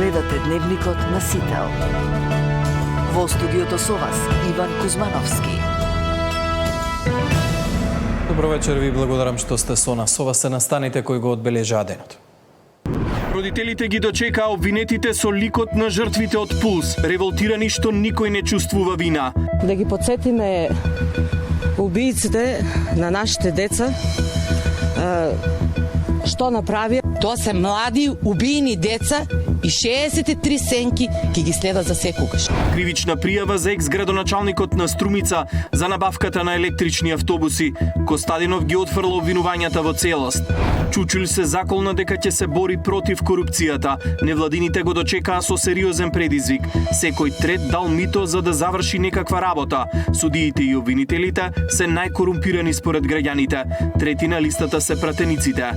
Гледате Дневникот на Сител. Во студиото со вас Иван Кузмановски. Добро вечер, ви благодарам што сте со нас. Ова се настаните кои го одбележаа денот. Родителите ги дочекаа обвинетите со ликот на жртвите од Пулс, револтирани што никој не чувствува вина. Да ги потсетиме убииците на нашите деца, што направи. Тоа се млади убиени деца и 63 сенки ки ги следат за секогаш. Кривична пријава за екс-градоначалникот на Струмица за набавката на електрични автобуси. Костадинов ги отфрла обвинувањата во целост. Чучул се заколна дека ќе се бори против корупцијата. Невладините го дочекаа со сериозен предизвик. Секој трет дал мито за да заврши некаква работа. Судиите и обвинителите се најкорумпирани според граѓаните. Трети на листата се пратениците.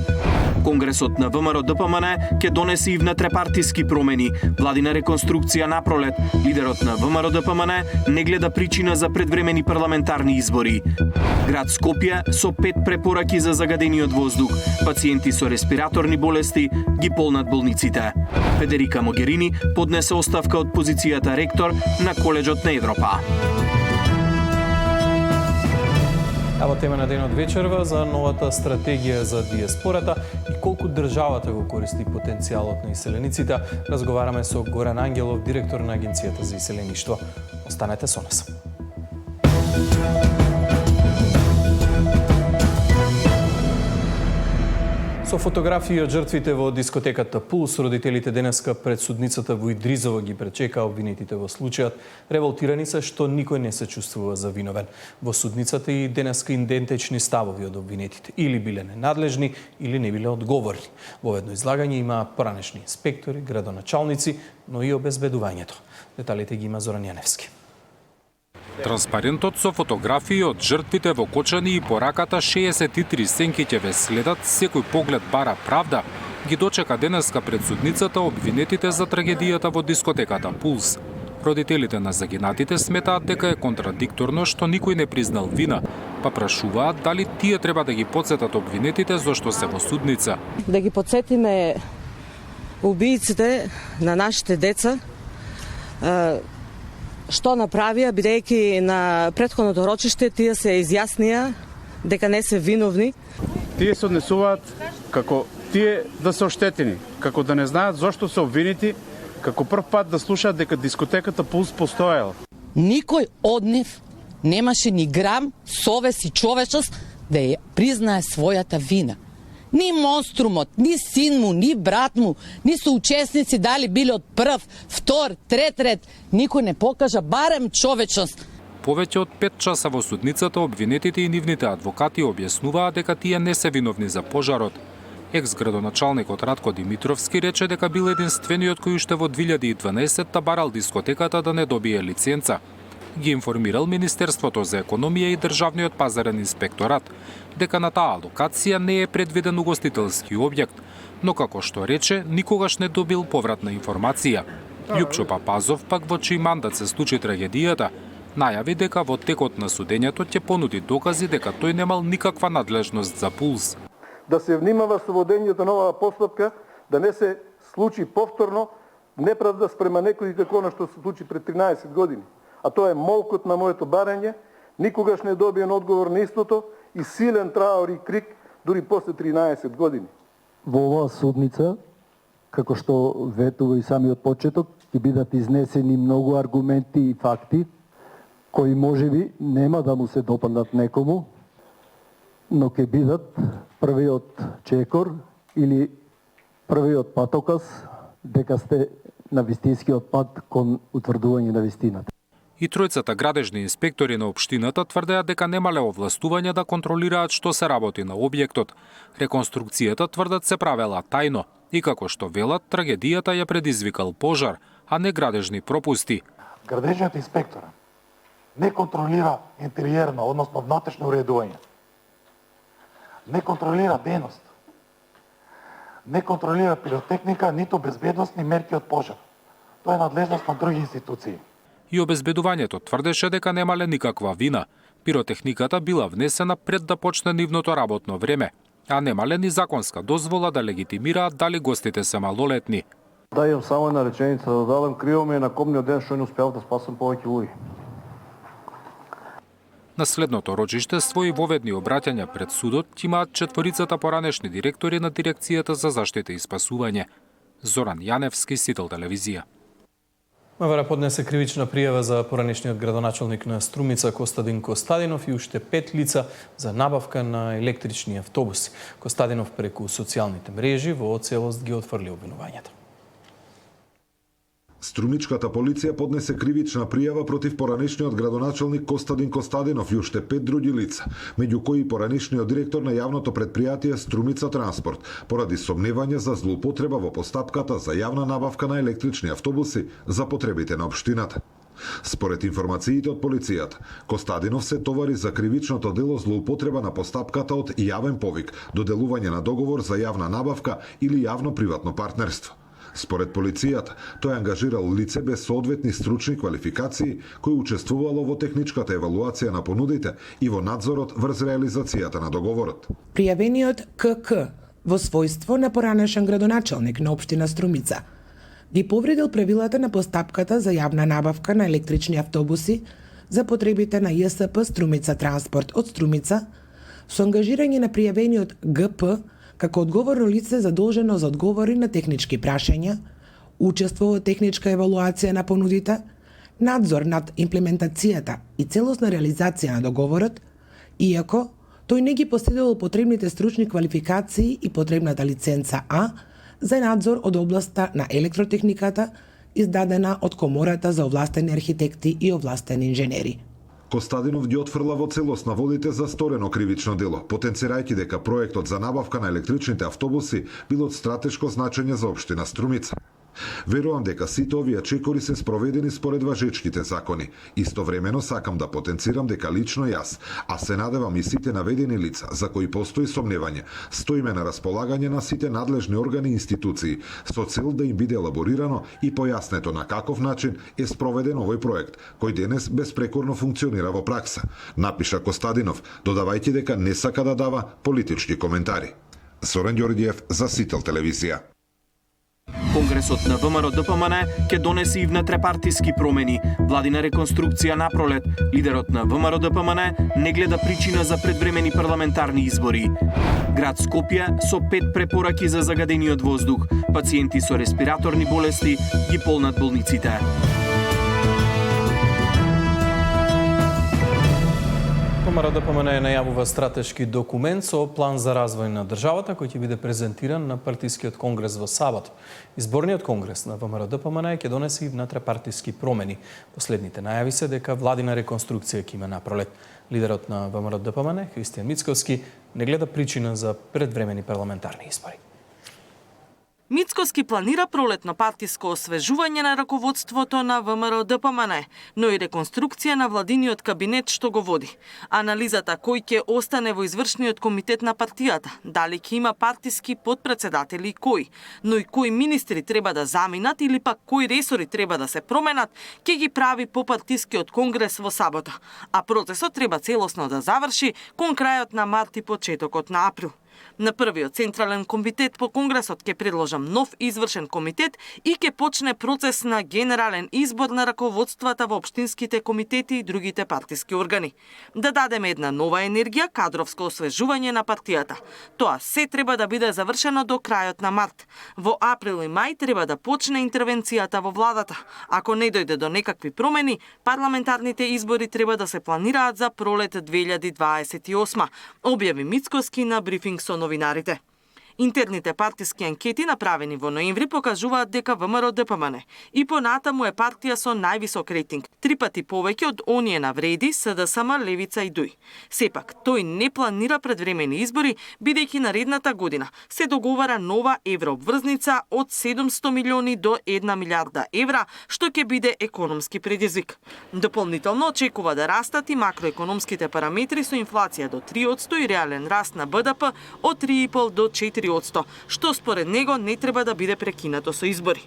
Конгресот на ВМРО-ДПМН ќе донесе и внетрепартиски промени. Владина реконструкција напролет. Лидерот на ВМРО-ДПМН не гледа причина за предвремени парламентарни избори. Град Скопје со 5 препораки за загадениот воздух. Пациенти со респираторни болести ги полнат болниците. Федерика Могерини поднесе оставка од позицијата ректор на Коледжот на Европа. Ево тема на денот вечерва за новата стратегија за диаспората и колку државата го користи потенцијалот на иселениците. Разговараме со Горан Ангелов, директор на Агенцијата за иселеништво. Останете со нас. Со фотографии од жртвите во дискотеката Пулс, родителите денеска пред судницата во Идризово ги пречекаа обвинетите во случајот. Револтирани се што никој не се чувствува за виновен. Во судницата и денеска идентични ставови од обвинетите. Или биле ненадлежни, или не биле одговорни. Во едно излагање имаа поранешни инспектори, градоначалници, но и обезбедувањето. Деталите ги има Зоран Јаневски. Транспарентот со фотографии од жртвите во Кочани и пораката 63 сенки ќе ве следат, секој поглед бара правда, ги дочека денеска пред судницата обвинетите за трагедијата во дискотеката Пулс. Родителите на загинатите сметаат дека е контрадикторно што никој не признал вина, па прашуваат дали тие треба да ги потсетат обвинетите зошто се во судница. Да ги потсетиме убииците на нашите деца, што направија, бидејќи на претходното рочиште тие се изјаснија дека не се виновни. Тие се однесуваат како тие да се оштетени, како да не знаат зошто се обвинети, како прв пат да слушаат дека дискотеката Пулс постоела. Никој од нив немаше ни грам совест и човечност да ја признае својата вина. Ни монструмот, ни син му, ни брат му, ни соучесници дали биле од прв, втор, трет ред, никој не покажа барем човечност. Повеќе од 5 часа во судницата обвинетите и нивните адвокати објаснуваа дека тие не се виновни за пожарот. Екс-градоначалникот Радко Димитровски рече дека бил единствениот кој уште во 2012 барал дискотеката да не добие лиценца. Ги информирал Министерството за економија и Државниот пазарен инспекторат дека на таа локација не е предвиден угостителски објект, но како што рече, никогаш не добил повратна информација. Љупчо Папазов, пак во чиј мандат се случи трагедијата, најави дека во текот на судењето ќе понуди докази дека тој немал никаква надлежност за Пулс. Да се внимава со водењето на оваа постапка, да не се случи повторно неправда спрема некој како она што се случи пред 13 години. А тоа е молкот на моето барање, никогаш не добиен одговор на истото и силен траур и крик дури после 13 години. Во оваа судница, како што ветува и самиот почеток, ќе бидат изнесени многу аргументи и факти кои можеби нема да му се допаднат некому, но ќе бидат првиот чекор или првиот патоказ дека сте на вистинскиот пат кон утврдување на вистината. И тројцата градежни инспектори на општината тврдеа дека немале овластување да контролираат што се работи на објектот. Реконструкцијата тврдат се правела тајно и како што велат, трагедијата ја предизвикал пожар, а не градежни пропусти. Градежниот инспектор не контролира интериерно, односно внатрешно уредување. Не контролира дејност. Не контролира пиротехника, ниту безбедносни мерки од пожар. Тоа е надлежност на други институции. И обезбедувањето тврдеше дека немале никаква вина. Пиротехниката била внесена пред да почне нивното работно време, а немале ни законска дозвола да легитимираат дали гостите се малолетни. Да, имам само една реченица да дадам. Криво ми е на комниот ден што не успеав да спасам повеќе луѓе. На следното рочиште своји воведни обраќања пред судот имаат четворицата поранешни директори на Дирекцијата за заштита и спасување. Зоран Јаневски, Сител телевизија. МВР поднесе кривична пријава за поранешниот градоначалник на Струмица Костадин Костадинов и уште 5 лица за набавка на електрични автобуси. Костадинов преку социјалните мрежи во целост ги отфрли обвинувањата. Струмичката полиција поднесе кривична пријава против поранешниот градоначалник Костадин Костадинов и уште 5 други лица, меѓу кои и поранешниот директор на јавното предпријатие Струмица Транспорт, поради сомневање за злоупотреба во постапката за јавна набавка на електрични автобуси за потребите на општината. Според информациите од полицијата, Костадинов се товари за кривичното дело злоупотреба на постапката од јавен повик, доделување на договор за јавна набавка или јавно-приватно партнерство. Според полицијата, тој ангажирал лице без соодветни стручни квалификации кој учествувало во техничката евалуација на понудите и во надзорот врз реализацијата на договорот. Пријавениот КК во својство на поранешен градоначалник на општина Струмица ги повредил правилата на постапката за јавна набавка на електрични автобуси за потребите на ЈСП Струмица Транспорт од Струмица со ангажирање на пријавениот ГП како одговорно лице задолжено за одговори на технички прашања, учество во техничка евалуација на понудите, надзор над имплементацијата и целосна реализација на договорот, иако тој не ги поседувал потребните стручни квалификации и потребната лиценца А за надзор од областа на електротехниката, издадена од Комората за овластени архитекти и овластени инженери. Костадинов ги отфрла во целост наводите за сторено кривично дело, потенцирајќи дека проектот за набавка на електричните автобуси бил од стратешко значење за општина Струмица. Верувам дека сите овие чекори се спроведени според важечките закони. Истовремено сакам да потенцирам дека лично јас, а се надевам и сите наведени лица за кои постои сомневање, стоиме на располагање на сите надлежни органи и институции со цел да им биде елаборирано и појаснето на каков начин е спроведен овој проект, кој денес безпрекорно функционира во пракса, напиша Костадинов, додавајќи дека не сака да дава политички коментари. Зоран Ѓорѓиев за Сител телевизија. Конгресот на ВМРО-ДПМН ќе донесе и внетрепартиски промени, владина реконструкција напролет. Лидерот на ВМРО-ДПМН не гледа причина за предвремени парламентарни избори. Град Скопје со 5 препораки за загадениот воздух. Пациенти со респираторни болести ги полнат болниците. ВМРО-ДПМН најавува стратешки документ со план за развој на државата кој ќе биде презентиран на партискиот конгрес во сабат. Изборниот конгрес на ВМРО-ДПМН ќе донесе и внетрепартиски промени. Последните најави се дека владина реконструкција ќе има напролет. Лидерот на ВМРО-ДПМН, Христијан Мицковски, не гледа причина за предвремени парламентарни избори. Мицковски планира пролетно партиско освежување на раководството на ВМРО-ДПМН, но и реконструкција на владиниот кабинет што го води. Анализата кој ќе остане во извршниот комитет на партијата, дали ќе има партиски подпредседатели и кој, но и кои министри треба да заминат или пак кои ресори треба да се променат, ќе ги прави по партискиот конгрес во сабота, а процесот треба целосно да заврши кон крајот на март и почетокот на април. На првиот централен комитет по конгресот ќе предложам нов извршен комитет и ќе почне процес на генерален избор на раководствата во општинските комитети и другите партиски органи. Да дадеме една нова енергија, кадровско освежување на партијата. Тоа се треба да биде завршено до крајот на март. Во април и мај треба да почне интервенцијата во владата. Ако не дојде до некакви промени, парламентарните избори треба да се планираат за пролет 2028, објави Мицковски на брифинг со новинарите. Интерните партиски анкети направени во ноември покажуваат дека ВМРО-ДПМН и понатаму е партија со највисок рейтинг, 3 пати повеќе од оние на Вреди, СДСМ, Левица и ДУИ. Сепак, тој не планира предвремени избори, бидејќи наредната година се договара нова еврообврзница од 700 милиони до 1 милиарда евра, што ќе биде економски предизвик. Дополнително очекува да растат и макроекономските параметри со инфлација до 3% и реален раст на БДП од 3,5 до 4%, што според него не треба да биде прекинато со избори.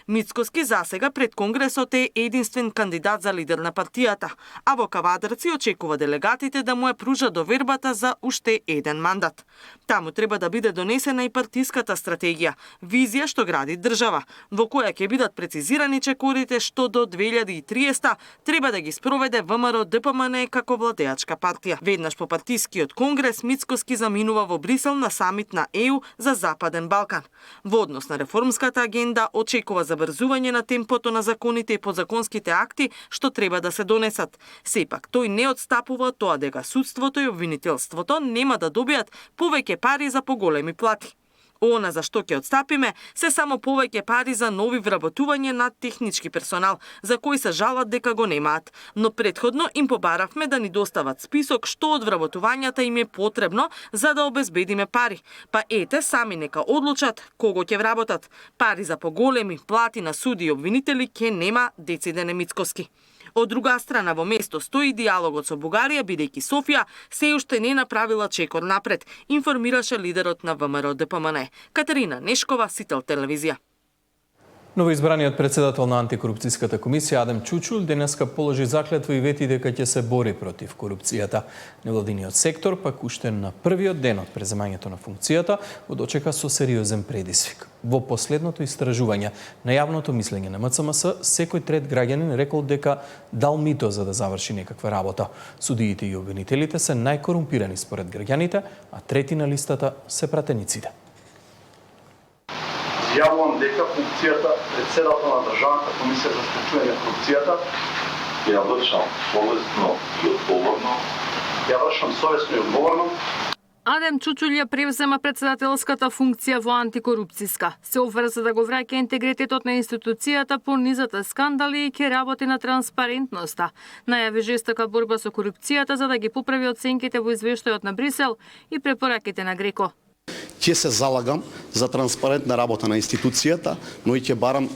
Мицкоски засега пред Конгресот е единствен кандидат за лидер на партијата, а во Кавадарци очекува делегатите да му ја пружа довербата за уште еден мандат. Таму треба да биде донесена и партиската стратегија, визија што гради држава, во која ќе бидат прецизирани чекорите што до 2030 треба да ги спроведе ВМРО ДПМН како владеачка партија. Веднаш по партискиот конгрес Мицкоски заминува во Брисел на самит на ЕУ за Западен Балкан. Во однос на реформската агенда очекува забрзување на темпото на законите и подзаконските акти што треба да се донесат. Сепак тој не отстапува тоа дека судството и обвинителството нема да добијат повеќе пари за поголеми плати. Она за што ќе отстапиме се само повеќе пари за нови вработување на технички персонал, за кои се жалат дека го немаат. Но претходно им побаравме да ни достават список што од вработувањата им е потребно за да обезбедиме пари. Па ете, сами нека одлучат кого ќе вработат. Пари за поголеми плати на суди и обвинители ќе нема, децидене Мицкоски. Од друга страна, во место стои диалогот со Бугарија, бидејќи Софија се уште не направила чекор напред, информираше лидерот на ВМРО ДПМН. Катерина Нешкова, Сител телевизија. Новоизбраниот председател на антикорупцијската комисија Адем Чучул денеска положи заклетва и вети дека ќе се бори против корупцијата. Невладиниот сектор пак уште на првиот ден од преземањето на функцијата го дочека со сериозен предизвик. Во последното истражување на јавното мислење на МЦМС, секој трет граѓанин рекол дека дал мито за да заврши некаква работа. Судиите и обвинителите се најкорумпирани според граѓаните, а трети на листата се пратениците. Изјавувам дека функцијата председател на Државната комисија за спречување на корупцијата ја вршам совесно и одговорно. Ја вршам совесно и одговорно. Адем Чучул ја превзема председателската функција во антикорупцијска. Се обврза да го враќа интегритетот на институцијата по низата скандали и ќе работи на транспарентноста. Најави жестока борба со корупцијата за да ги поправи оценките во извештајот на Брисел и препораките на Греко. Ќе се залагам за транспарентна работа на институцијата, но и ќе барам,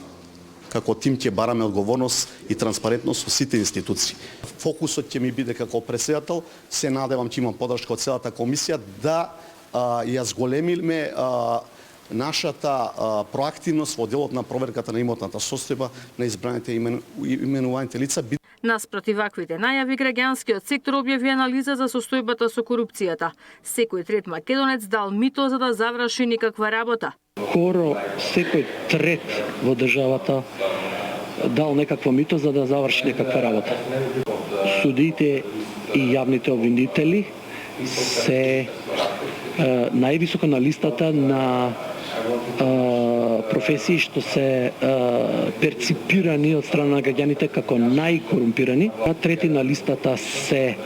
како тим ќе бараме одговорност и транспарентност со сите институции. Фокусот ќе ми биде како председател, се надевам ќе имам подршка од целата комисија да ја зголемиме нашата проактивност во делот на проверката на имотната состојба на избраните именуваните лица. Наспроти ваквите најави, граѓанскиот сектор објави анализа за состојбата со корупцијата. Секој трет македонец дал мито за да заврши никаква работа. Скоро секој трет во државата дал некакво мито за да заврши некаква работа. Судиите и јавните обвинители се највисоко на листата на професии што се перципирани од страна на граѓаните како најкорумпирани, а трети на листата се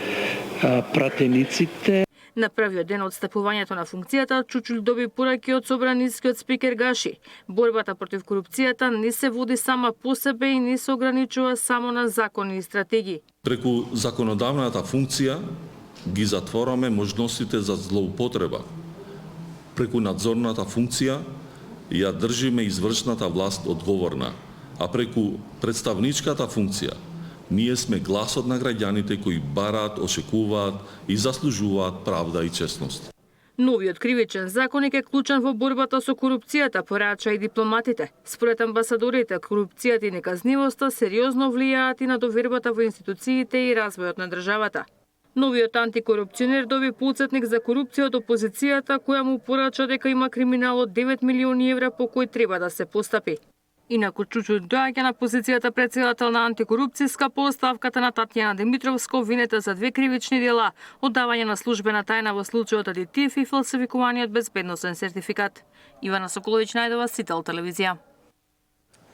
пратениците. На првиот ден од стапувањето на функцијата, Чучул доби пораки од собранискиот спикер Гаши. Борбата против корупцијата не се води сама по себе и не се ограничува само на закони и стратегии. Преку законодавната функција ги затвораме можностите за злоупотреба. Преку надзорната функција ја држиме извршната власт одговорна, а преку представничката функција ние сме гласот на граѓаните кои бараат, очекуваат и заслужуваат правда и честност. Новиот кривичен законник е клучен во борбата со корупцијата, порача и дипломатите. Според амбасадорите, корупцијата и неказнивоста сериозно влијаат и на довербата во институциите и развојот на државата. Новиот антикорупционер доби подсетник за корупција од опозицијата, која му порача дека има криминал од 9 милиони евра по кој треба да се постапи. Инаку Чучул доаѓа на позицијата председател на антикорупцијска по оставката на Татјана Димитровска, обвинета за 2 кривични дела: оддавање на службена тајна во случајот адитив и фалсификување од безбедносен сертификат. Ивана Соколовиќ најдова, Сител телевизија.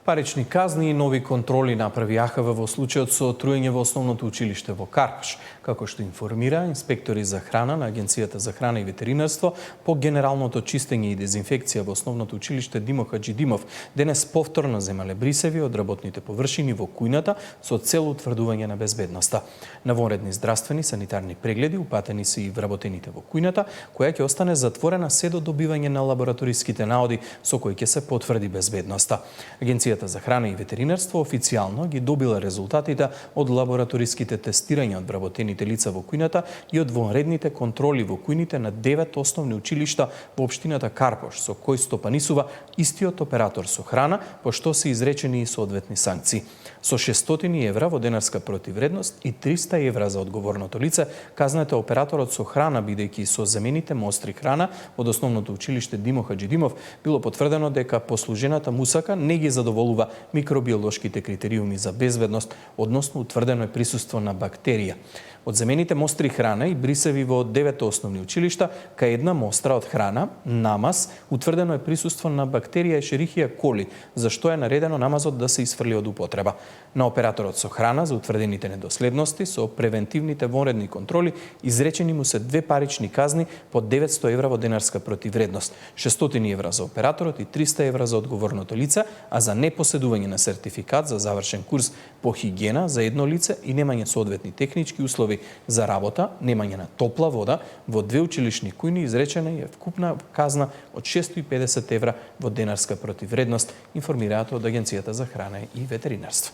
Парични казни и нови контроли направи АХВ во случајот со труење во основното училиште во Карпаш. Како што информира инспектори за храна на Агенцијата за храна и ветеринарство, по генералното чистење и дезинфекција во основното училиште Димо Хаџидимов, денес повторно земале брисеви од работните површини во кујната со цел утврдување на безбедноста. На вонредни здравствени санитарни прегледи упатени се и вработените во кујната, која ќе остане затворена се до добивање на лабораториските наоди со кои ќе се потврди безбедноста. Агенцијата Агенцијата за храна и ветеринарство официјално ги добила резултатите од лабораториските тестирања од вработените лица во кујната и од вонредните контроли во кујните на 9 основни училишта во општината Карпош, со кој стопанисува истиот оператор со храна, по што се изречени и соодветни санкции. Со 600 евра во денарска противредност и 300 евра за одговорното лице, казнете операторот со храна, бидејќи со замените мостри храна од основното училиште Димо Хаџидимов било потврдено дека послужената мусака не ги задоволува микробиолошките критериуми за безбедност, односно утврдено е присуство на бактерија. Од замените мостри храна и брисеви во 9 основни училишта, кај една мостра од храна, намаз, утврдено е присуство на бактерија Ешерихија коли, за што е наредено намазот да се исфрли од употреба. На операторот со храна за утврдените недоследности со превентивните вонредни контроли изречени му се 2 парични казни по 900 евра во денарска противредност, 600 евра за операторот и 300 евра за одговорното лице, а за непоседување на сертификат за завршен курс по хигиена за едно лице и немање соодветни технички услови за работа, немање на топла вода во 2 училишни кујни изречена е вкупна казна од 650 евра во денарска противредност, информираат од Агенцијата за храна и ветеринарство.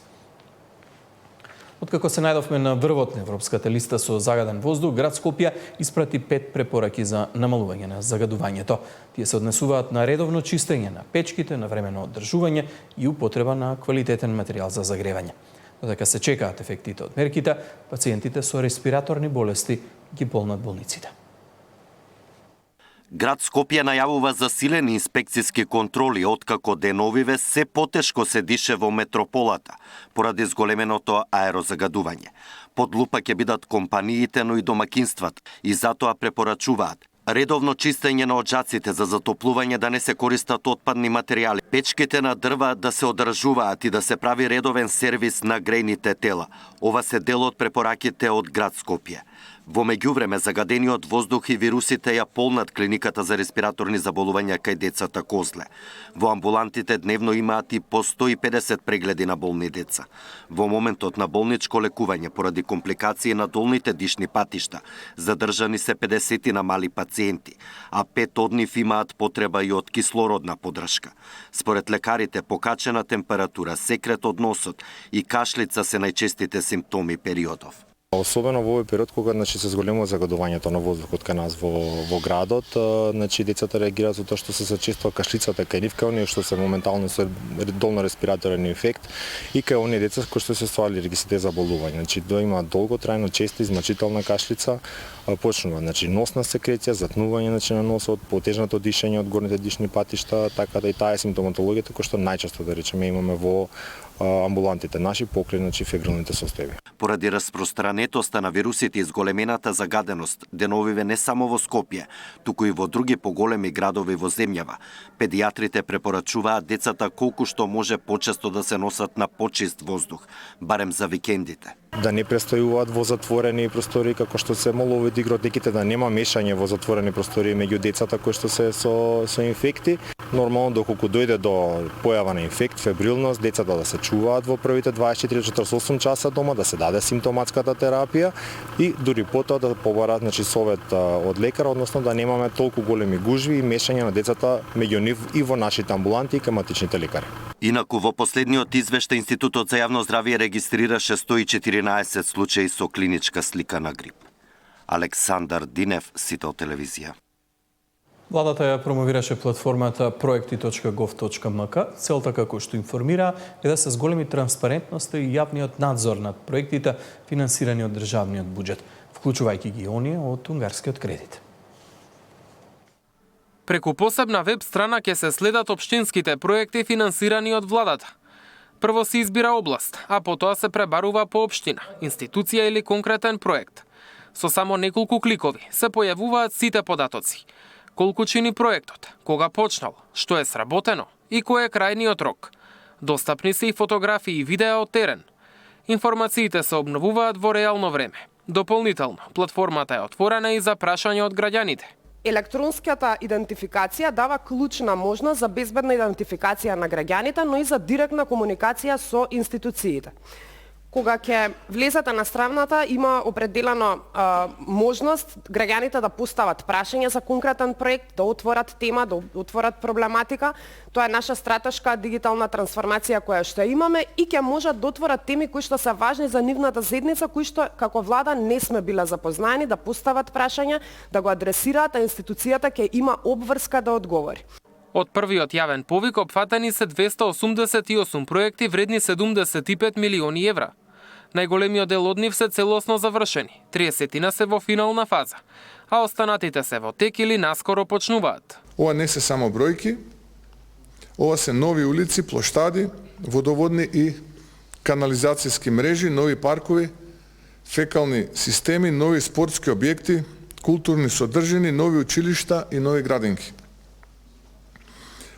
Откако се најдовме на врвот на Европската листа со загаден воздух, град Скопје испрати 5 препораки за намалување на загадувањето. Тие се однесуваат на редовно чистење на печките, на времено одржување и употреба на квалитетен материјал за загревање. Додека се чекаат ефектите од мерките, пациентите со респираторни болести ги полнат болниците. Град Скопје најавува засилени инспекциски контроли откако деновиве се потешко се дише во метрополата поради зголеменото аерозагадување. Под лупа ќе бидат компаниите, но и домакинствата и затоа препорачуваат редовно чистење на оджаците за затоплување, да не се користат отпадни материјали, печките на дрва да се одржуваат и да се прави редовен сервис на грејните тела. Ова се дел од препораките од град Скопје. Во меѓувреме, загадениот воздух и вирусите ја полнат клиниката за респираторни заболувања кај децата Козле. Во амбулантите дневно имаат и по 150 прегледи на болни деца. Во моментот на болничко лекување поради компликации на долните дишни патишта, задржани се 50 на мали пациенти, а 5 од нив имаат потреба и од кислородна поддршка. Според лекарите, покачена температура, секрет од носот и кашлица се најчестите симптоми периодов. Особено во овој период кога се зголемува загадувањето на воздухот кај нас во градот, децата реагираат за тоа што се зачестува кашлицата кај нив, кај оние што се моментално со долно респираторен инфект и кај оние деца кои што се со алергисите заболувања. Да има долготрајно, честа измачителна кашлица, почнува носна секреција, затнување на носот, потежното дишење од горните дишни патишта, така да и таа е симптоматологијата која што најчесто да речеме имаме во амбулантите наши покрај фебрилните состојби. Поради распространетоста на вирусите и зголемената загаденост, деновиве не само во Скопје, туку и во други поголеми градови во земјава, педијатрите препорачуваат децата колку што може почесто да се носат на почист воздух, барем за викендите. Да не престојуваат во затворени простории, како што се моловите игротеките, да нема мешање во затворени простории меѓу децата кои што се со инфекти. Нормално, доколку дојде до појава на инфект, фебрилност, децата да се чуваат во првите 24-48 часа дома, да се даде симптоматската терапија и дури потоа да побарат совет од лекар, односно да немаме толку големи гужви и мешање на децата меѓу нив и во нашите амбуланти и кематичните лекари. Инаку во последниот извештај Институтот за јавно здравје регистрираше 114 случаи со клиничка слика на грип. Александар Динев, Сител телевизија. Владата ја промовираше платформата проекти.gov.mk. Целта, како што информира, е да се зголеми транспарентноста и јавниот надзор над проектите финансирани од државниот буџет, вклучувајќи ги оние од унгарскиот кредит. Преку посебна веб страна ќе се следат општинските проекти финансирани од владата. Прво се избира област, а потоа се пребарува по општина, институција или конкретен проект. Со само неколку кликови се појавуваат сите податоци. Колку чини проектот, кога почнал, што е сработено и кој е крајниот рок. Достапни се и фотографии и видеа од терен. Информациите се обновуваат во реално време. Дополнително, платформата е отворена и за прашање од граѓаните. Електронската идентификација дава клучна можност за безбедна идентификација на граѓаните, но и за директна комуникација со институциите. кога ќе влезете на страната, има определено можност граѓаните да постават прашања за конкретен проект, да отворат тема, да отворат проблематика. Тоа е наша стратешка дигитална трансформација која што имаме и ќе можат да отворат теми кои што се важни за нивната заедница, кои што како влада не сме биле запознаени, да постават прашања, да го адресираат, а институцијата ќе има обврска да одговори. Од првиот јавен повик опфатени се 288 проекти вредни 75 милиони евра. Најголемиот дел од нив се целосно завршени, 30 се во финална фаза, а останатите се во тек или наскоро почнуваат. Ова не се само бројки, ова се нови улици, плоштади, водоводни и канализацијски мрежи, нови паркови, фекални системи, нови спортски објекти, културни содржини, нови училишта и нови градинки.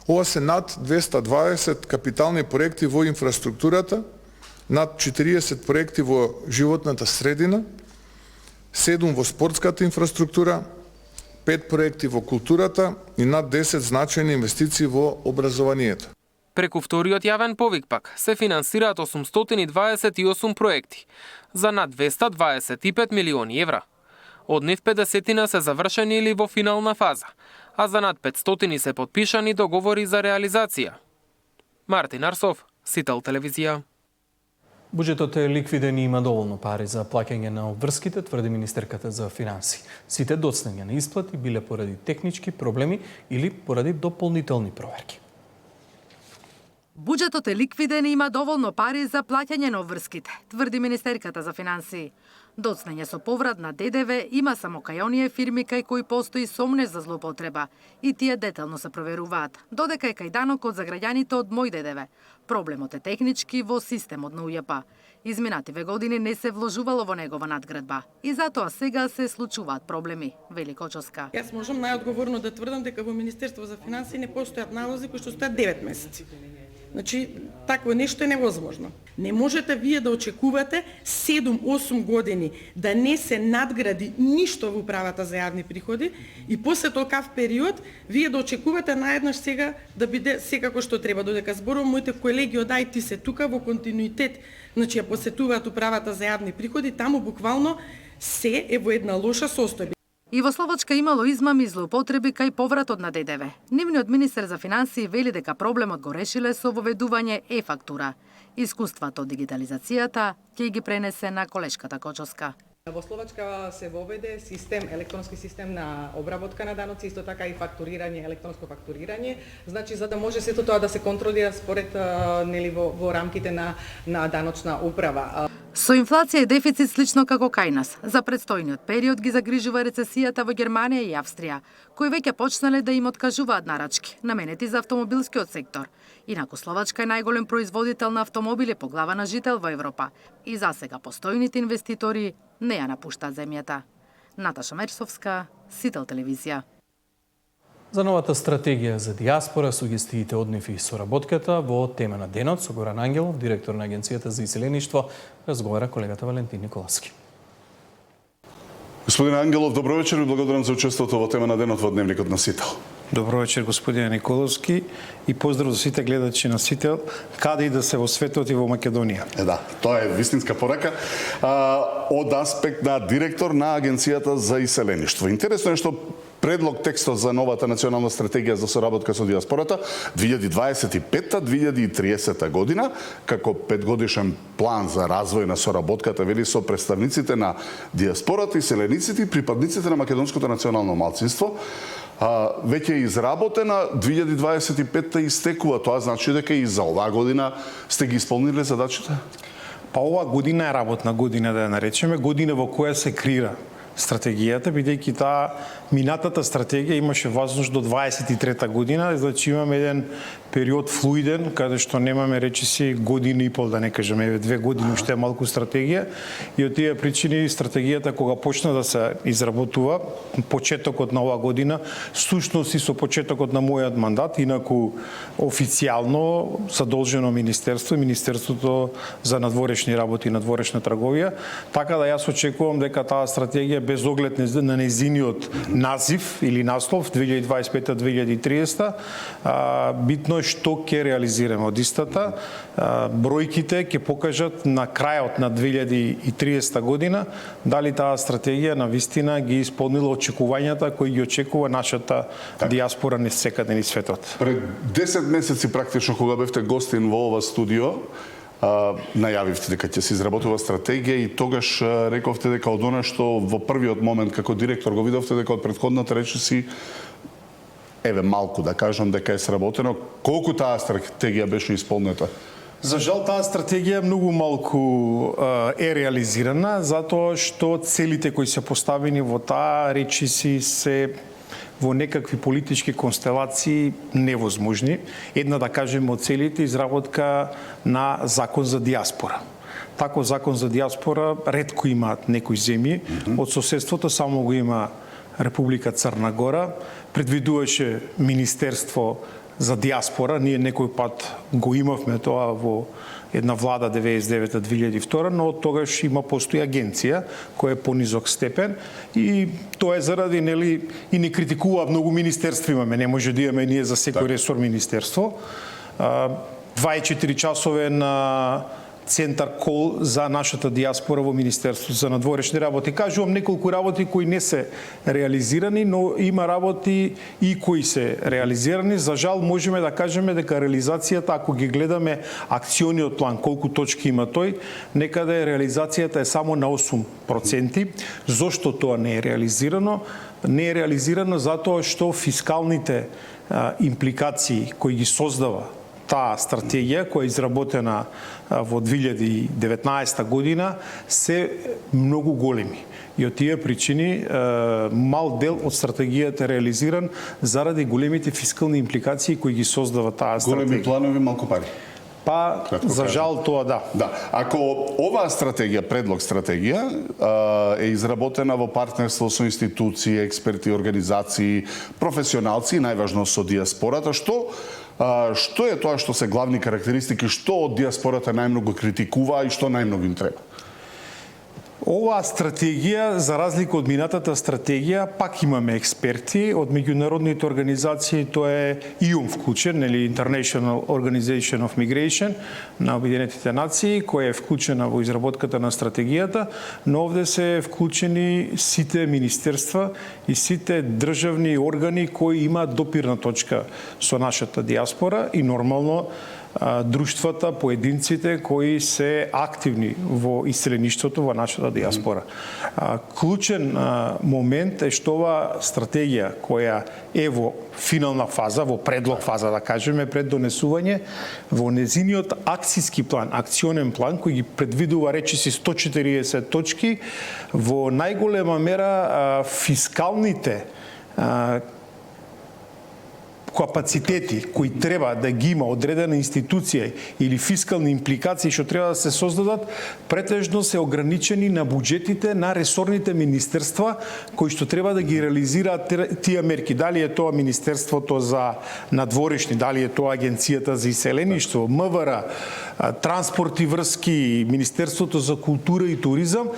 Ова се над 220 капитални проекти во инфраструктурата, над 40 проекти во животната средина, 7 во спортската инфраструктура, 5 проекти во културата и над 10 значајни инвестиции во образованието. Преку вториот јавен повик пак се финансираат 828 проекти за над 225 милиони евра. Од нив 50 се завршени или во финална фаза, а за над 500 се подпишани договори за реализација. Мартин Арсов, Сител телевизија. Буџетот е ликвиден и има доволно пари за плаќање на обврските, тврди министерката за финансии. Сите доцнења на исплати биле поради технички проблеми или поради дополнителни проверки. Буџетот е ликвиден и има доволно пари за плаќање на обврските, тврди министерката за финансии. Доцнење со поврат на ДДВ има само кај оние фирми кај кои постои сомнеш за злоупотреба и тие детално се проверуваат, додека е кај данокот за граѓаните од Мој ДДВ. Проблемот е технички во системот на УЈП. Изминативе години не се вложувало во негова надградба и затоа сега се случуваат проблеми, вели Кочовска. Јас можам најодговорно да тврдам дека во Министерство за финансии не постојат налози кои што стојат 9 месеци. Значи, такво нешто е невозможно. Не можете вие да очекувате 7-8 години да не се надгради ништо во управата за јавни приходи и после толкав период вие да очекувате наеднаш сега да биде секако што треба, додека зборувам моите колеги од IT се тука во континуитет, значи ја посетуваат управата за јавни приходи, таму буквално се е во една лоша состојба. И во Словачка имало измами и злоупотреби кај повратот на ДДВ. Нивниот министер за финансии вели дека проблемот го решиле со воведување е-фактура. Искуството од дигитализацијата ќе ги пренесе на колешката Кочовска. Во Словачка се воведе систем, електронски систем на обработка на даноци, исто така и фактурирање, електронско фактурирање, значи за да може сето тоа да се контролира според нели во рамките на даночна управа. Со инфлација и дефицит слично како кај нас, за предстојниот период ги загрижува рецесијата во Германија и Австрија, кои веќе почнале да им откажуваат нарачки, наменети за автомобилскиот сектор. Инаку Словачка е најголем производител на автомобили по глава на жител во Европа и засега постојните инвеститори не ја напуштаат земјата. Наташа Мерсовска, Сител телевизија. За новата стратегија за диаспора, сугестиите од нив и соработката во тема на денот со Горан Ангелов, директор на Агенцијата за иселеништво, разговара колегата Валентин Николовски. Господин Ангелов, добро вечер и благодарам за учеството во тема на денот во Дневникот на Сител. Добро вечер, господин Николовски, и поздрав за сите гледачи на Сител, каде и да се во светот и во Македонија. Да, тоа е вистинска порака од аспект на директор на Агенцијата за иселеништво. Интересно е што предлог текстот за новата национална стратегија за соработка со диаспората 2025-2030 година, како 5-годишен план за развој на соработката, вели, со представниците на диаспората, иселениците и припадниците на македонското национално малцинство, веќе е изработена, 2025-та истекува. Тоа значи дека и за оваа година сте ги исполниле задачите? Па оваа година е работна година, да ја наречеме, година во која се креира стратегијата, бидејќи таа минатата стратегија имаше возможност до 23-та година, значи имаме еден период флуиден, каде што немаме речиси година и пол, да не кажеме 2 години, уште е малку стратегија, и од тие причини стратегијата кога почна да се изработува, почетокот на оваа година, сушност и со почетокот на мојот мандат, инаку официјално задолжено министерство и Министерството за надворешни работи и надворешна трговија, така да јас очекувам дека таа стратегија без оглед на незиниот назив или наслов 2025-2030, битно е што ќе реализираме од истата. Бројките ќе покажат на крајот на 2030 година дали таа стратегија на вистина ги исполнила очекувањата кои ги очекува нашата диаспора низ секаде низ светот. Пред 10 месеци практично кога бевте гостин во ова студио, најавивте дека ќе се изработува стратегија и тогаш рековте дека од она што во првиот момент како директор го видовте дека од претходната речиси малку да кажам дека е сработено, колку таа стратегија беше исполнета? За жал таа стратегија многу малку е реализирана затоа што целите кои се поставени во таа речиси се во некакви политички констелации невозможни. Една, да кажеме, од целите изработка на закон за диаспора. Таков закон за диаспора ретко имаат некои земји. Од соседството само го има Република Црна Гора. Предвидуваше Министерство за диаспора. Ние некој пат го имавме тоа во една влада 99-2002, но од тогаш има постои агенција која е понизок степен и тоа е заради и не критикува многу министерства имаме, не може да имаме ние за секој ресор министерство. 24 часове на центар кол за нашата диаспора во Министерството за надворешни работи. Кажувам неколку работи кои не се реализирани, но има работи и кои се реализирани. За жал можеме да кажеме дека реализацијата, ако ги гледаме акциониот план, колку точки има тој, некаде реализацијата е само на 8%. Зошто тоа не е реализирано? Не е реализирано затоа што фискалните импликации кои ги создава таа стратегија која е изработена во 2019 година се многу големи. И од тие причини мал дел од стратегијата е реализиран заради големите фискални импликации кои ги создава таа стратегија. Големи планови, малку пари. За жал тоа да. Да. Ако оваа стратегија, предлог стратегија, е изработена во партнерство со институции, експерти, организации, професионалци, најважно со диаспората, што е тоа што се главни карактеристики, што од диаспората најмногу критикува и што најмногу им треба? Оваа стратегија, за разлика од минатата стратегија, пак имаме експерти од меѓународните организации, тоа е ИОМ вклучен, или International Organization of Migration на Обединетите нации, која е вклучена во изработката на стратегијата, но овде се вклучени сите министерства и сите државни органи кои имаат допирна точка со нашата диаспора и нормално друштвата, поединците кои се активни во иселеништвото во нашата диаспора. Клучен момент е што оваа стратегија која е во финална фаза, во предлог фаза да кажеме, пред донесување, во незиниот акцијски план, акционен план кој ги предвидува речиси 140 точки, во најголема мера фискалните капацитети кои треба да ги има одредена институција или фискални импликации што треба да се создадат, претежно се ограничени на буџетите на ресорните министерства кои што треба да ги реализираат тие мерки. Дали е тоа Министерството за надворешни, дали е тоа Агенцијата за иселеништво, МВР, транспорт и врски, Министерството за култура и туризам.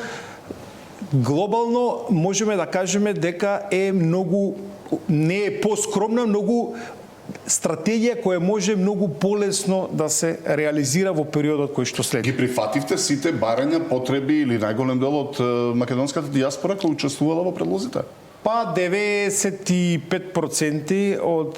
Глобално можеме да кажеме дека е многу, не е поскромна, многу стратегија која може многу полесно да се реализира во периодот кој што следи. Ги прифативте сите барања, потреби или најголем дел од македонската диаспора која учествувала во предлозите? 95% од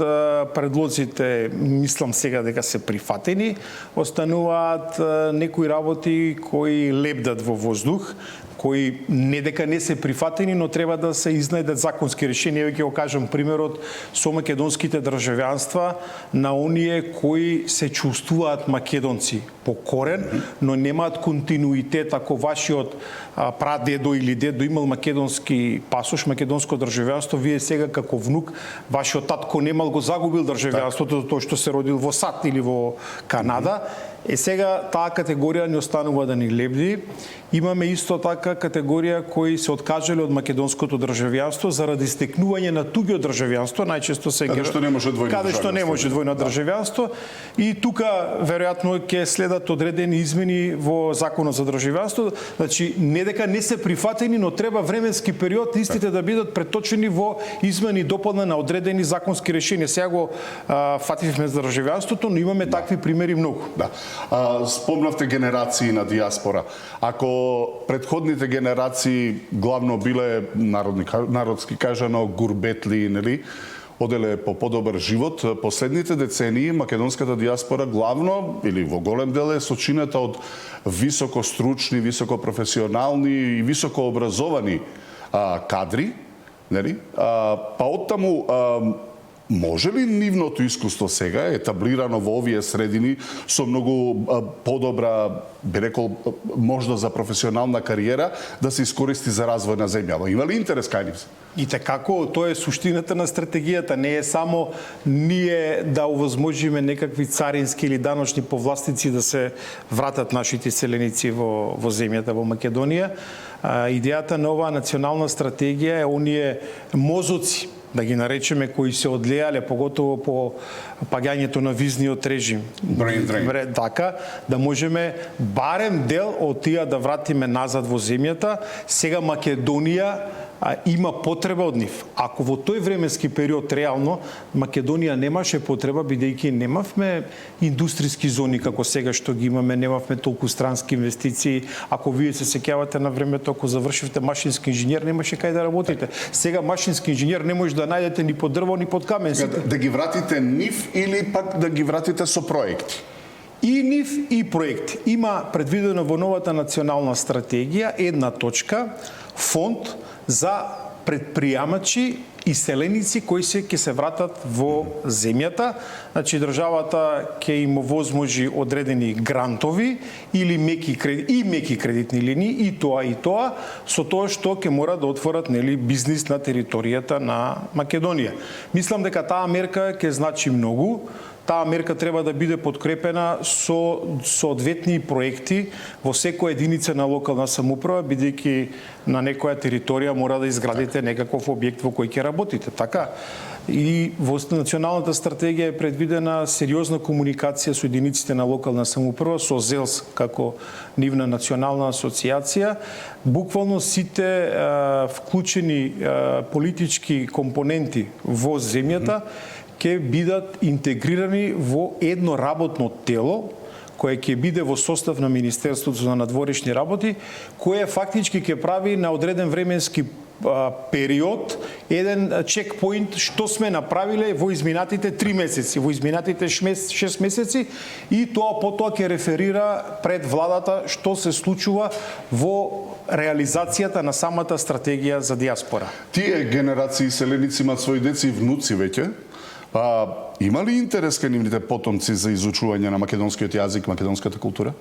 предлозите мислам сега дека се прифатени, остануваат некои работи кои лебдат во воздух, кои не дека не се прифатени, но треба да се изнајдат законски решенија. Ќе го кажам примерот со македонските државјанства на оние кои се чувствуваат македонци по корен, но немаат континуитет. Ако вашиот прадедо или дедо имал македонски пасош, македонско државјанство, вие сега како внук, вашиот татко немал, го загубил државјанството тоа што се родил во САД или во Канада. Сега таа категорија не останува да ни лебди. Имаме исто така друга категорија кои се откажале од македонското државјанство заради стекнување на туѓо државјанство, најчесто се каде што не може двојно државјанство и тука веројатно ќе следат одредени измени во законот за државјанство, значи не дека не се прифатени, но треба временски период истите да бидат преточени во измени и дополнена на одредени законски решенија. Сега го фативме за државјанството, но имаме такви примери многу. Да. Спомнавте генерации на диаспора. Ако предходните генерации главно биле народски кажано гурбетли, нели, оделе по подобар живот, последните децении македонската диаспора главно или во голем дел е сочинета од високостручни, високопрофесионални и високообразовани кадри, нели? Па оттаму може ли нивното искуство сега, етаблирано во овие средини, со многу подобра, би рекол, можност за професионална кариера, да се искористи за развој на земјава? Има ли интерес кај нив? И како, тоа е суштината на стратегијата. Не е само ние да овозможиме некакви царински или даночни повластици да се вратат нашите селеници во земјата, во Македонија. Идејата на оваа национална стратегија е оние мозоци, да ги наречеме, кои се одлеале, поготово по паѓањето на визниот режим. Така, да можеме барем дел од тие да вратиме назад во земјата. Сега Македонија има потреба од нив. Ако во тој временски период реално Македонија немаше потреба, бидејќи немавме индустријски зони како сега што ги имаме, немавме толку странски инвестиции. Ако вие се сеќавате на времето, ако завршивте машински инженер, немаше кај да работите. Сега машински инженер не може да најдете ни под дрво, ни под камен. Да ги вратите нив или пак да ги вратите со проекти? И нив и проекти. Има предвидено во новата национална стратегија една точка, фонд за предприемачи и селеници кои ќе се вратат во земјата. Значи државата ќе им овозможи одредени грантови или меки кредитни линии, и тоа со тоа што ќе мора да отворат, нели, бизнис на територијата на Македонија. Мислам дека таа мерка ќе значи многу. Таа мерка треба да биде подкрепена со соодветни проекти во секоја единица на локална самоуправа, бидејќи на некоја територија мора да изградите некаков објект во кој ќе работите. Така, и во националната стратегија е предвидена сериозна комуникација со единиците на локална самоуправа, со ЗЕЛС како нивна национална асоциација. Буквално сите вклучени политички компоненти во земјата ќе бидат интегрирани во едно работно тело, кое ќе биде во состав на Министерството за надворешни работи, кое фактички ќе прави на одреден временски период еден чекпоинт што сме направиле во изминатите 3 месеци, во изминатите 6 месеци, и тоа потоа ќе реферира пред владата што се случува во реализацијата на самата стратегија за диаспора. Тие генерации селеници имаат своји деци и внуци веќе. Има ли интерес кај нивните потомци за изучување на македонскиот јазик, македонската култура?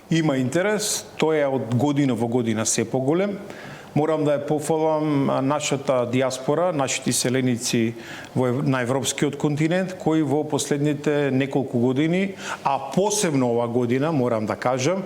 Има интерес, тој е од година во година се поголем. Морам да ја пофалам нашата диаспора, нашите селеници на европскиот континент, кои во последните неколку години, а посебно ова година, морам да кажам,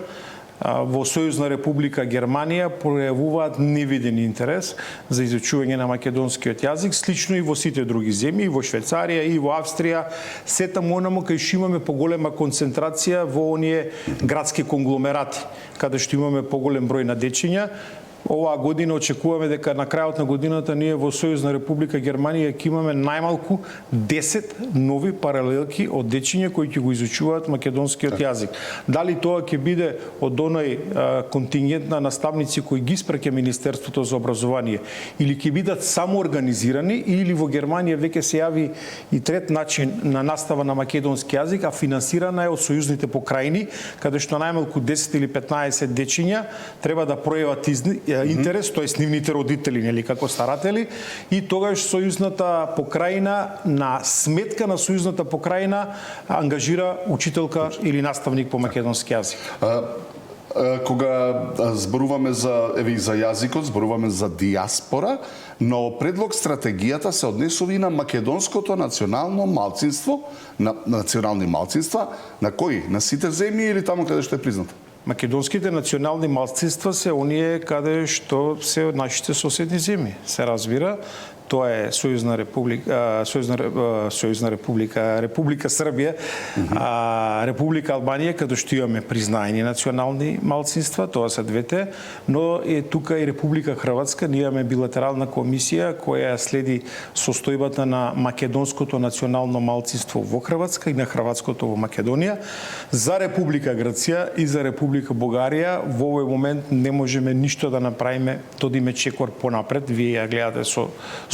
во Сојузна република Германија пројавуваат невиден интерес за изучување на македонскиот јазик, слично и во сите други земји, и во Швајцарија, и во Австрија, се таму онамо кај што имаме поголема концентрација во оние градски конгломерати, каде што имаме поголем број на дечиња. Оваа година очекуваме дека на крајот на годината ние во Сојузна република Германија ќе имаме најмалку 10 нови паралелки од дечиња кои ќе го изучуваат македонскиот јазик. Дали тоа ќе биде од оној контингент на наставници кои ги испраќа Министерството за образование, или ќе бидат самоорганизирани, или во Германија веќе се јави и трет начин на настава на македонски јазик, а финансирана е од сојузните покрајни, каде што најмалку 10 или 15 дечиња треба да пројават интерес, тоест нивните родители, нели, како старатели, и тогаш сојузната покрајна, на сметка на сојузната покрајна, ангажира учителка или наставник по македонски јазик. Кога зборуваме за јазикот, зборуваме за диаспора, но предлог стратегијата се однесува и на македонското национално малцинство, на национални малцинства, на кои? На сите земји или таму каде што е признато? Македонските национални малцинства се оние каде што се од нашите соседни земји. Се разбира, тоа е Република Србија, Република Албанија, каде што имаме признаени национални малцинства, тоа се двете, но е тука и Република Хрватска, ние имаме билатерална комисија која следи состојбата на македонското национално малцинство во Хрватска и на хрватското во Македонија. За Република Грција и за Република Бугарија во овој момент не можеме ништо да направиме, тодиме чекор понапред. Вие ја гледате со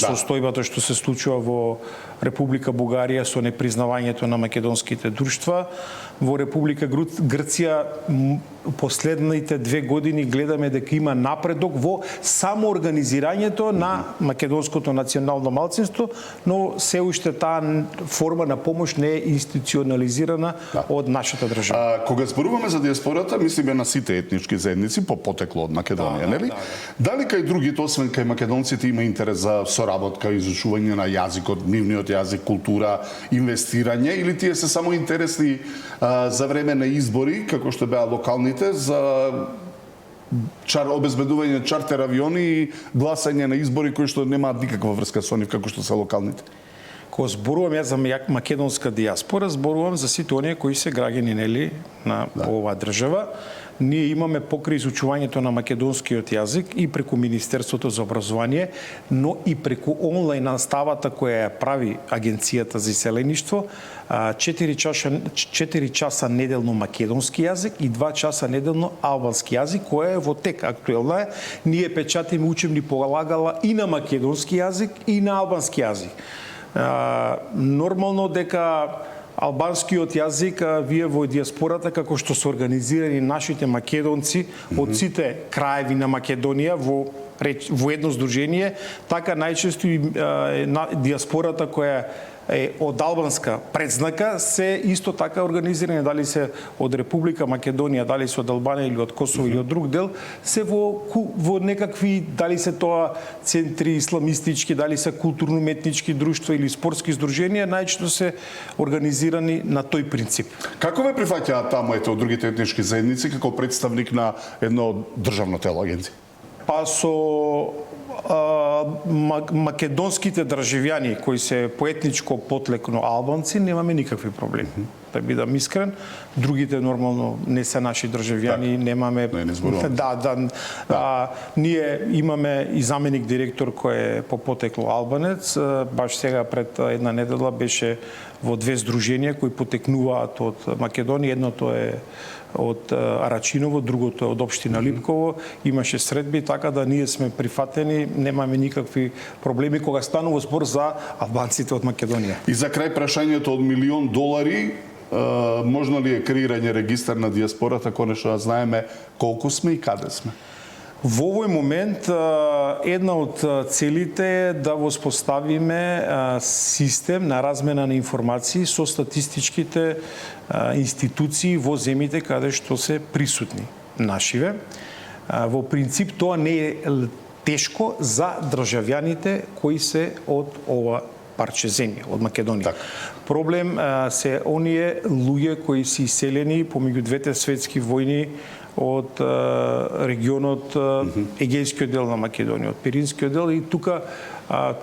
состојбата што се случува во Република Бугарија со непризнавањето на македонските друштва. Во Република Грција последните 2 години гледаме дека има напредок во самоорганизирањето на македонското национално малцинство, но се уште таа форма на помош не е институционализирана од нашата држава. Кога зборуваме за диаспората, мислиме на сите етнички заедници по потекло од Македонија, нели? Дали кај другите, освен кај македонците, има интерес за соработка, изучување на јазикот, нивниот јазик, култура, инвестирање, или тие се само интересни за време на избори, како што беа локалните, за обезбедување чартер авиони и гласање на избори кои што немаат никаква врска со нив, како што се локалните? Кога зборувам јас за македонска диаспора, зборувам за сите оние кои се граѓани, нели, на оваа држава. Ние имаме покрај изучувањето на македонскиот јазик и преку Министерството за образование, но и преку онлайн наставата која ја прави Агенцијата за иселеништво, 4 часа неделно македонски јазик и 2 часа неделно албански јазик, која е во тек, актуелна е. Ние печатиме учебни полагала и на македонски јазик и на албански јазик. Нормално дека албанскиот јазик, вие во диаспората, како што се организирани нашите македонци од сите краеви на Македонија во едно здружение, така најчесто и диаспората која е од албанска предзнака се исто така организирани, дали се од Република Македонија, дали се од Албанија или од Косово или од друг дел, се во некакви, дали се тоа центри исламистички, дали се културно-уметнички друштва или спортски здруженија, најчесто се организирани на тој принцип. Како ве прифаќаат тамуете од другите етнички заедници како представник на едно државно тело, агенција? Па со македонските државјани кои се по етничко потлекно албанци немаме никакви проблеми. Да бидам искрен, другите нормално не се наши државјани, немаме. Ние имаме и заменик директор кој е по потекло албанец, баш сега пред една недела беше во 2 здруженија кои потекнуваат од Македонија, едното е од Арачиново, другото е од општина Липково. Имаше средби, така да ние сме прифатени, немаме никакви проблеми кога станува збор за албанците од Македонија. И за крај прашањето од $1.000.000, можно ли е креирање регистар на диаспората, конечно да знаеме колку сме и каде сме? Во овој момент една од целите е да воспоставиме систем на размена на информации со статистичките институции во земјите каде што се присутни нашиве. Во принцип тоа не е тешко за државјаните кои се од ова парче земја, од Македонија. Проблем се оние луѓе кои се иселени помеѓу двете светски војни од регионот Егејскиот дел на Македонија, од Пиринскиот дел, и тука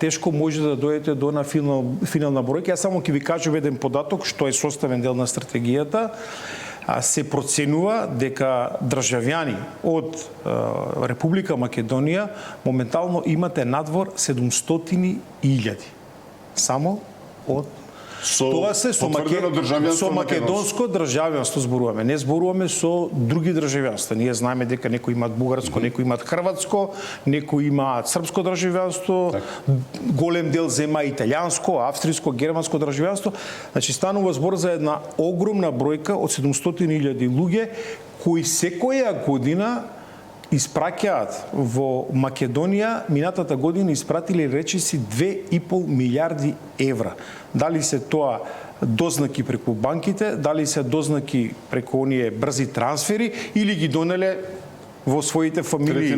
тешко може да дојдете до на финална бројка. Јас само ќе ви кажам еден податок што е составен дел на стратегијата. Се проценува дека државјани од Република Македонија моментално имате надвор 700.000. Само од тоа се со македонско државјанство зборуваме. Не зборуваме со други државјанства. Ние знаеме дека некои имаат бугарско, некои имаат хрватско, некои имаат српско државјанство, голем дел зема италијанско, австриско, германско државјанство. Значи станува збор за една огромна бројка од 700.000 луѓе кои секоја година испраќаат во Македонија, минатата година испратиле речиси 2,5 милиарди евра. Дали се тоа дознаки преку банките, дали се дознаки преку оние брзи трансфери или ги донеле во своите фамилии.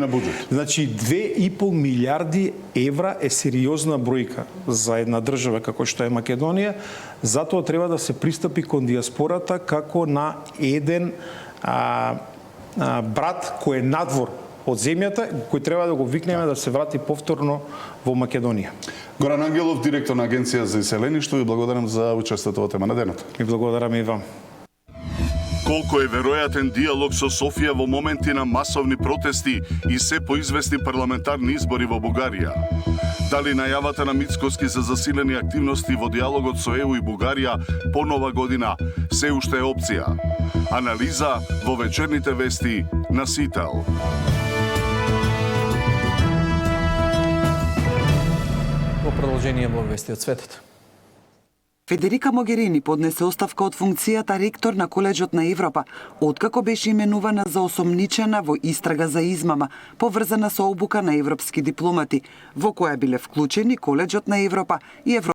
Значи 2,5 милиарди евра е сериозна бројка за една држава како што е Македонија, затоа треба да се пристапи кон диаспората како на еден брат кој е надвор од земјата, кој треба да го викнеме да се врати повторно во Македонија. Горан Ангелов, директор на Агенција за иселеништво, ви благодарам за учествието во тема на денот. И благодарам и вам. Колку е веројатен диалог со Софија во моменти на масовни протести и се поизвестни парламентарни избори во Бугарија? Дали најавата на Мицкоски за засилени активности во диалогот со ЕУ и Бугарија по нова година се уште е опција? Анализа во вечерните вести на Сител. Во продолжение блог вести од светот. Федерика Могерини поднесе оставка од функцијата ректор на Коледжот на Европа, откако беше именувана за осомничена во истрага за измама, поврзана со обука на европски дипломати, во која биле вклучени Коледжот на Европа и